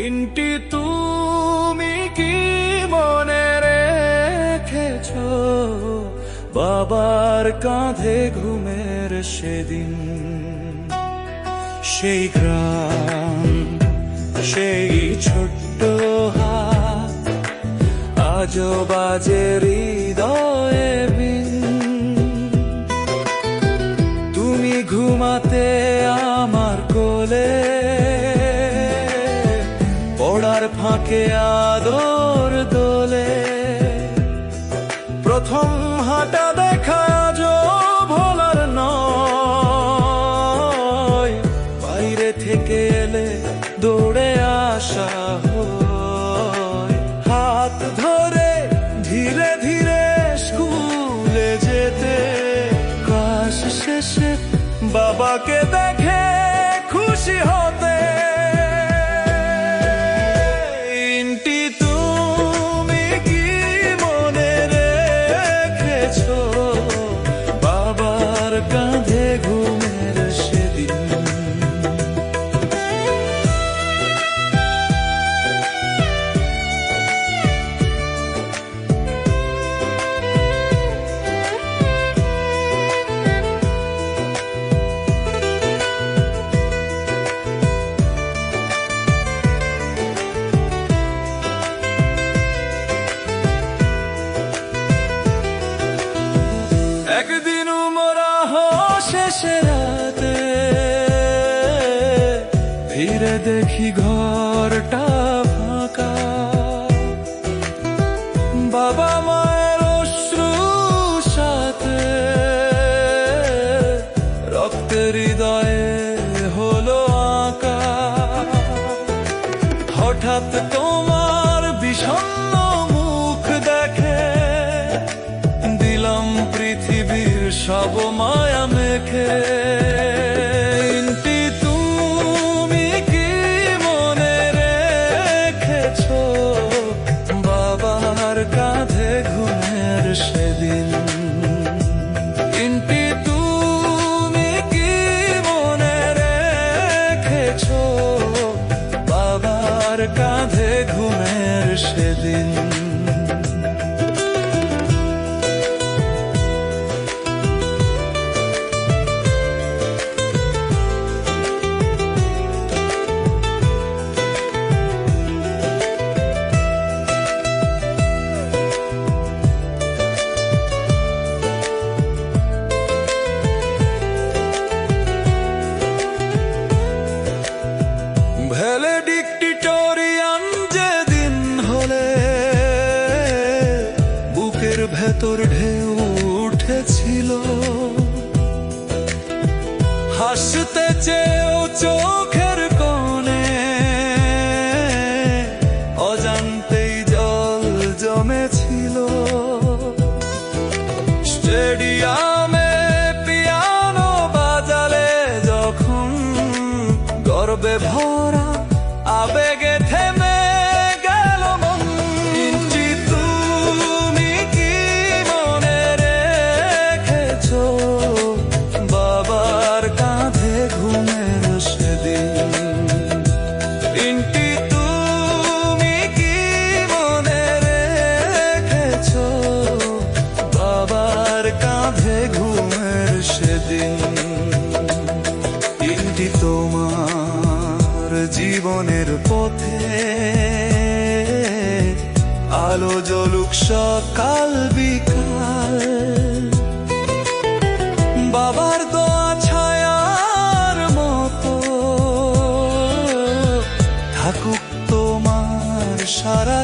ইন্টি তুমি কি মনে রেখেছো বাবার কাঁধে ঘুমের সেদিন? সেই গ্রাম, সেই ছোট্ট হাত আজও বাজে হৃদয়ে বিন। তুমি ঘুমাতে আমার কোলে, পড়ার ফাঁকে আদর দোলে। প্রথম হাঁটা দেখা যো ভোলার নয়, বাইরে থেকে এলে দৌড়ে আসা হয়। হাত ধরে ধীরে ধীরে স্কুলে যেতে, ক্লাস শেষে বাবাকে দেখে খুশি হতে। ইন্টি তুমি কি মনে রেখেছো বাবার কাঁধে ঘুমের সেদিন? একদিন উমরাহ শেষে রাতে ফিরে দেখি ঘরটা ফাঁকা। বাবা মায়ের অশ্রু সাথে রক্তের হৃদয়ে হলো আঁকা। হঠাৎ তোমার বিষণ্ণ মুখ দেখে দিলাম পৃথিবীর সব মায়া মেখে। ইন্টি তুমি কি মনে রেখেছো বাবার কাঁধে ঘুমের সেদিন? ইন্টি তুমি কি মনে রেখেছো বাবার কাঁধে ঘুমের সেদিন? ভ্যালেডিক্টোরিয়ান যেদিন হলে বুকের ভেতর ঢেউ উঠেছিল। হাসতে চেয়েও চোখের কোণে অজান্তেই জল জমেছিল। স্টেডিয়ামে পিয়ানো বাজালে যখন গর্বে ভরা আবেগে থেমে গেল মন। ইন্টি তুমি কি মনে রেখেছো বাবার কাঁধে ঘুমের সেদিন? ইন্টি তুমি কি মনে রেখেছো বাবার কাঁধে ঘুমের সেদিন? ইন্টি তোমার জীবনের পথে আলো জ্বলুক সকাল বিকাল। বাবার দোয়া ছায়ার মতো থাকুক তোমার সারা